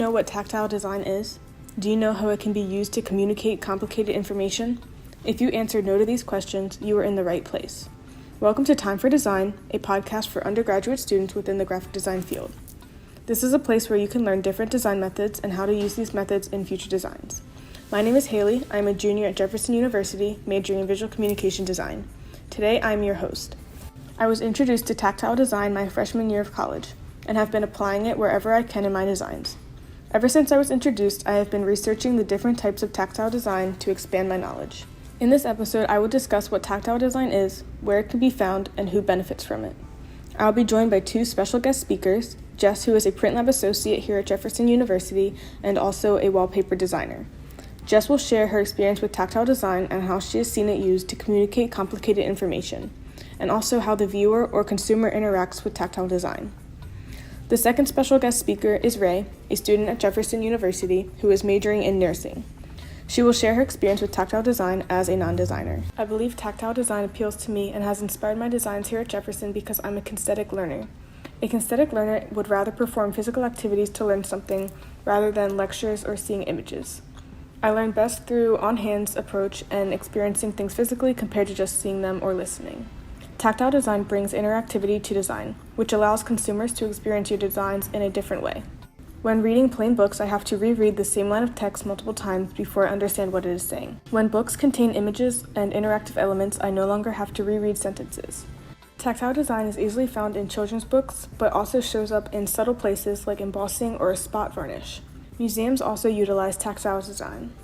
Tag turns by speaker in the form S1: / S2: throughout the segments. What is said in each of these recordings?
S1: know what tactile design is? Do you know how it can be used to communicate complicated information? If you answered no to these questions, you are in the right place. Welcome to Time for Design, a podcast for undergraduate students within the graphic design field. This is a place where you can learn different design methods and how to use these methods in future designs. My name is Haley. I am a junior at Jefferson University, majoring in visual communication design. Today, I am your host. I was introduced to tactile design my freshman year of college and have been applying it wherever I can in my designs. Ever since I was introduced, I have been researching the different types of tactile design to expand my knowledge. In this episode, I will discuss what tactile design is, where it can be found, and who benefits from it. I will be joined by two special guest speakers, Jess, who is a Print Lab associate here at Jefferson University and also a wallpaper designer. Jess will share her experience with tactile design and how she has seen it used to communicate complicated information, and also how the viewer or consumer interacts with tactile design. The second special guest speaker is Ray, a student at Jefferson University who is majoring in nursing. She will share her experience with tactile design as a non-designer. I believe tactile design appeals to me and has inspired my designs here at Jefferson because I'm a kinesthetic learner. A kinesthetic learner would rather perform physical activities to learn something rather than lectures or seeing images. I learn best through on-hands approach and experiencing things physically compared to just seeing them or listening. Tactile design brings interactivity to design, which allows consumers to experience your designs in a different way. When reading plain books, I have to reread the same line of text multiple times before I understand what it is saying. When books contain images and interactive elements, I no longer have to reread sentences. Tactile design is easily found in children's books, but also shows up in subtle places like embossing or a spot varnish. Museums also utilize tactile design.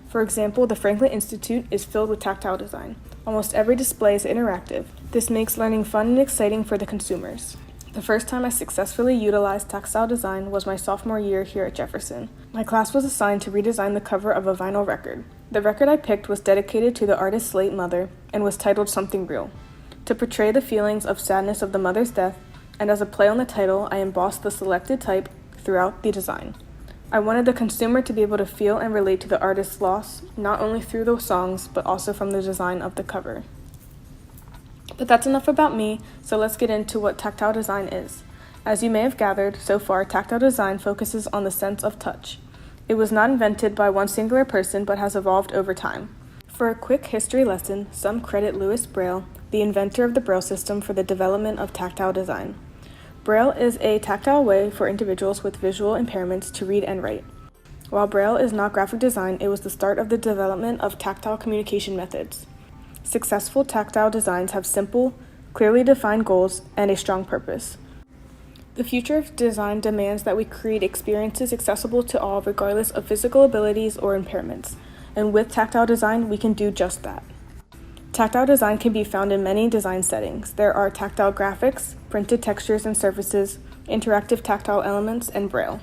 S1: For example, the Franklin Institute is filled with tactile design. Almost every display is interactive. This makes learning fun and exciting for the consumers. The first time I successfully utilized tactile design was my sophomore year here at Jefferson. My class was assigned to redesign the cover of a vinyl record. The record I picked was dedicated to the artist's late mother and was titled Something Real. To portray the feelings of sadness of the mother's death, and as a play on the title, I embossed the selected type throughout the design. I wanted the consumer to be able to feel and relate to the artist's loss, not only through the songs, but also from the design of the cover. But that's enough about me, so let's get into what tactile design is. As you may have gathered, so far, tactile design focuses on the sense of touch. It was not invented by one singular person, but has evolved over time. For a quick history lesson, some credit Louis Braille, the inventor of the Braille system, for the development of tactile design. Braille is a tactile way for individuals with visual impairments to read and write. While Braille is not graphic design, it was the start of the development of tactile communication methods. Successful tactile designs have simple, clearly defined goals and a strong purpose. The future of design demands that we create experiences accessible to all regardless of physical abilities or impairments, and with tactile design, we can do just that. Tactile design can be found in many design settings. There are tactile graphics, printed textures and surfaces, interactive tactile elements, and Braille.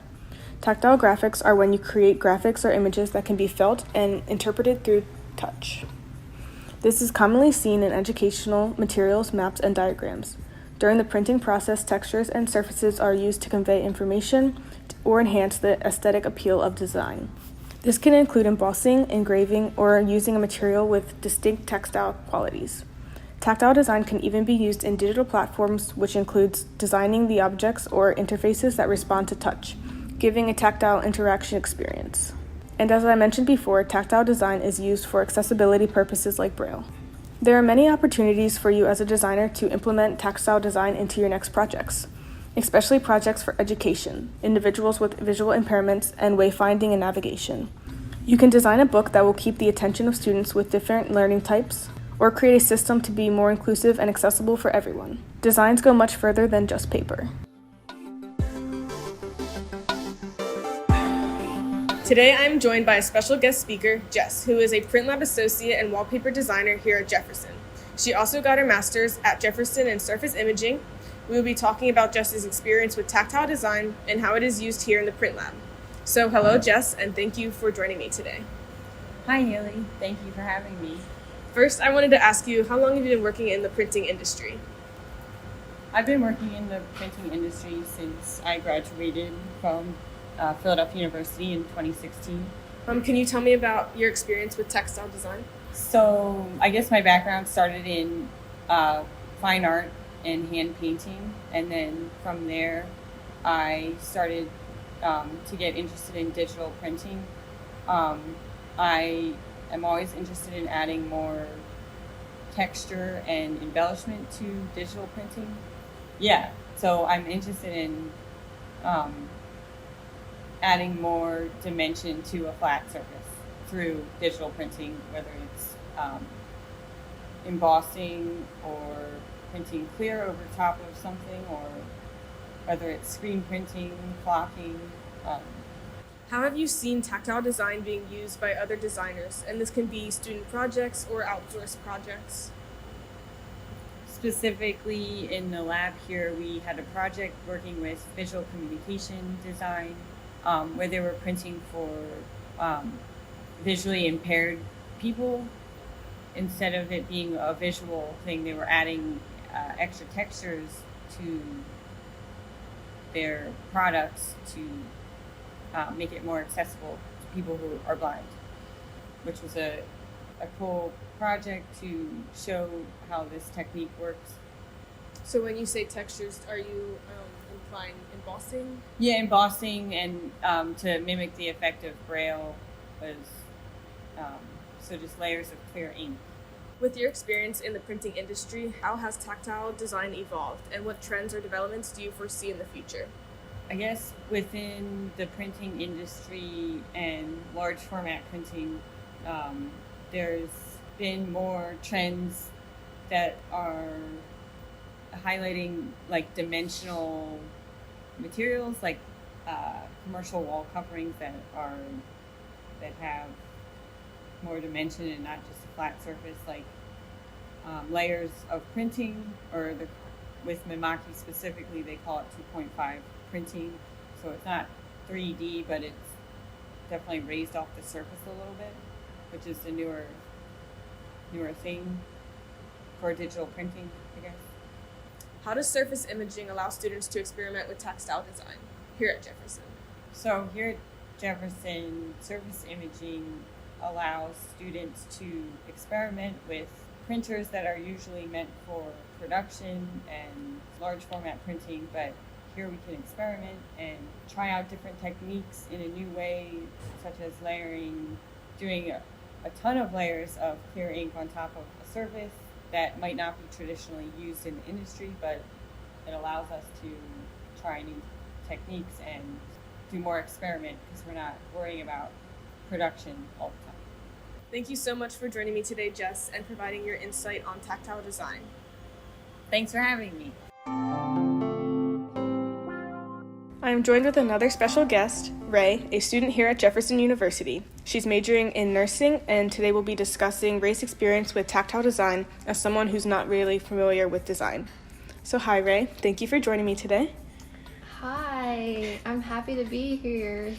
S1: Tactile graphics are when you create graphics or images that can be felt and interpreted through touch. This is commonly seen in educational materials, maps, and diagrams. During the printing process, textures and surfaces are used to convey information or enhance the aesthetic appeal of design. This can include embossing, engraving, or using a material with distinct textile qualities. Tactile design can even be used in digital platforms, which includes designing the objects or interfaces that respond to touch, giving a tactile interaction experience. And as I mentioned before, tactile design is used for accessibility purposes like Braille. There are many opportunities for you as a designer to implement tactile design into your next projects, especially projects for education, individuals with visual impairments, and wayfinding and navigation. You can design a book that will keep the attention of students with different learning types, or create a system to be more inclusive and accessible for everyone. Designs go much further than just paper. Today I am joined by a special guest speaker, Jess, who is a Print Lab associate and wallpaper designer here at Jefferson. She also got her master's at Jefferson in surface imaging. We will be talking about Jess's experience with tactile design and how it is used here in the Print Lab. So hello, Jess, and thank you for joining me today.
S2: Hi, Haley. Thank you for having me.
S1: First, I wanted to ask you, how long have you been working in the printing industry?
S2: I've been working in the printing industry since I graduated from Philadelphia University in 2016.
S1: Can you tell me about your experience with textile design?
S2: So I guess my background started in fine art and hand painting, and then from there I started to get interested in digital printing. I am always interested in adding more texture and embellishment to digital printing. Yeah, so I'm interested in adding more dimension to a flat surface through digital printing, whether it's embossing or printing clear over top of something, or whether it's screen printing, flocking.
S1: How have you seen tactile design being used by other designers? And this can be student projects or outsourced projects.
S2: Specifically in the lab here, we had a project working with visual communication design, where they were printing for visually impaired people. Instead of it being a visual thing, they were adding extra textures to their products to make it more accessible to people who are blind, which was a cool project to show how this technique works.
S1: So when you say textures, are you implying embossing?
S2: Yeah, embossing and to mimic the effect of Braille was so just layers of clear ink.
S1: With your experience in the printing industry, how has tactile design evolved, and what trends or developments do you foresee in the future?
S2: I guess within the printing industry and large format printing, there's been more trends that are highlighting like dimensional materials, like commercial wall coverings that have more dimension and not just a flat surface, like layers of printing, or with Mimaki specifically, they call it 2.5 printing. So it's not 3D, but it's definitely raised off the surface a little bit, which is the newer thing for digital printing, I guess.
S1: How does surface imaging allow students to experiment with textile design here at Jefferson?
S2: So here at Jefferson, surface imaging allows students to experiment with printers that are usually meant for production and large format printing, but here we can experiment and try out different techniques in a new way, such as layering, doing a ton of layers of clear ink on top of a surface that might not be traditionally used in the industry, but it allows us to try new techniques and do more experiment because we're not worrying about production all the time.
S1: Thank you so much for joining me today, Jess, and providing your insight on tactile design.
S2: Thanks for having me.
S1: I am joined with another special guest, Ray, a student here at Jefferson University. She's majoring in nursing, and today we'll be discussing Ray's experience with tactile design as someone who's not really familiar with design. So hi, Ray. Thank you for joining me today.
S3: Hi, I'm happy to be here.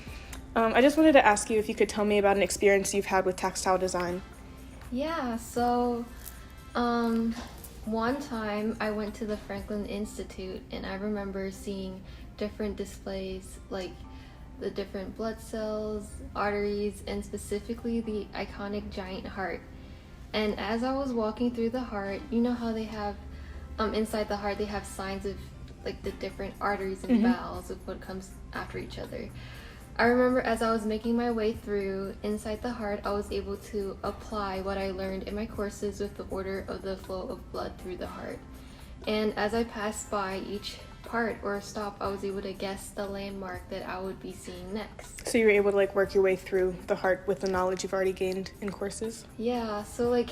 S1: I just wanted to ask you if you could tell me about an experience you've had with textile design.
S3: Yeah, so one time I went to the Franklin Institute and I remember seeing different displays like the different blood cells, arteries, and specifically the iconic giant heart. And as I was walking through the heart, you know how they have inside the heart they have signs of like the different arteries and valves of what comes after each other. I remember as I was making my way through inside the heart, I was able to apply what I learned in my courses with the order of the flow of blood through the heart. And as I passed by each part or stop, I was able to guess the landmark that I would be seeing next.
S1: So you were able to work your way through the heart with the knowledge you've already gained in courses?
S3: Yeah, so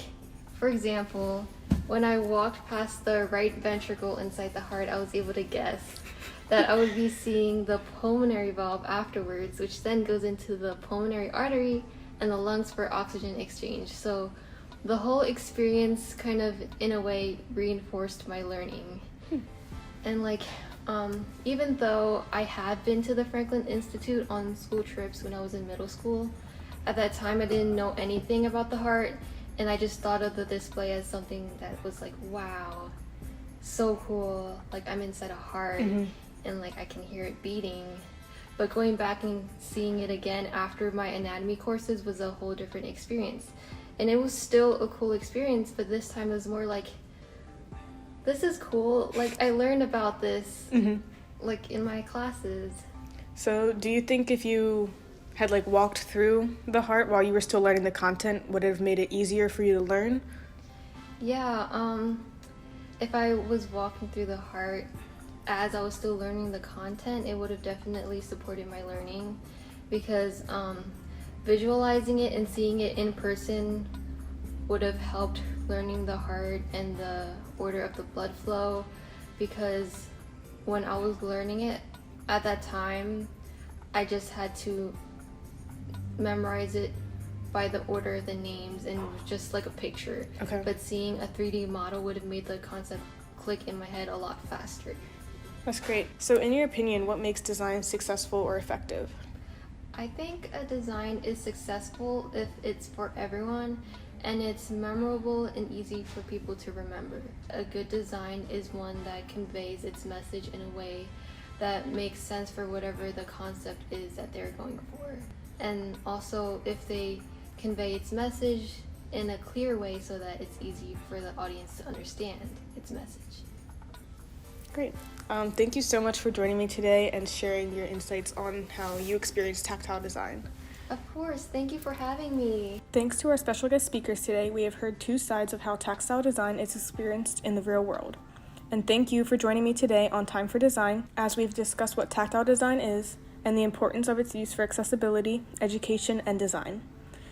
S3: for example, when I walked past the right ventricle inside the heart, I was able to guess that I would be seeing the pulmonary valve afterwards, which then goes into the pulmonary artery and the lungs for oxygen exchange. So the whole experience kind of, in a way, reinforced my learning. And even though I had been to the Franklin Institute on school trips when I was in middle school, at that time I didn't know anything about the heart, and I just thought of the display as something that was wow, so cool, I'm inside a heart. And I can hear it beating. But going back and seeing it again after my anatomy courses was a whole different experience. And it was still a cool experience, but this time it was more this is cool. I learned about this in my classes.
S1: So do you think if you had walked through the heart while you were still learning the content, would it have made it easier for you to learn?
S3: Yeah, if I was walking through the heart as I was still learning the content, it would have definitely supported my learning, because visualizing it and seeing it in person would have helped learning the heart and the order of the blood flow, because when I was learning it at that time, I just had to memorize it by the order of the names and just like a picture.
S1: Okay.
S3: But seeing a 3D model would have made the concept click in my head a lot faster.
S1: That's great. So in your opinion, what makes design successful or effective?
S3: I think a design is successful if it's for everyone and it's memorable and easy for people to remember. A good design is one that conveys its message in a way that makes sense for whatever the concept is that they're going for. And also if they convey its message in a clear way so that it's easy for the audience to understand its message.
S1: Great. Thank you so much for joining me today and sharing your insights on how you experience tactile design.
S3: Of course, thank you for having me.
S1: Thanks to our special guest speakers today, we have heard two sides of how tactile design is experienced in the real world. And thank you for joining me today on Time for Design, as we've discussed what tactile design is and the importance of its use for accessibility, education, and design.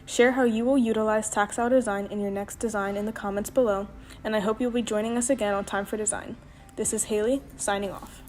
S1: Share how you will utilize tactile design in your next design in the comments below, and I hope you'll be joining us again on Time for Design. This is Haley, signing off.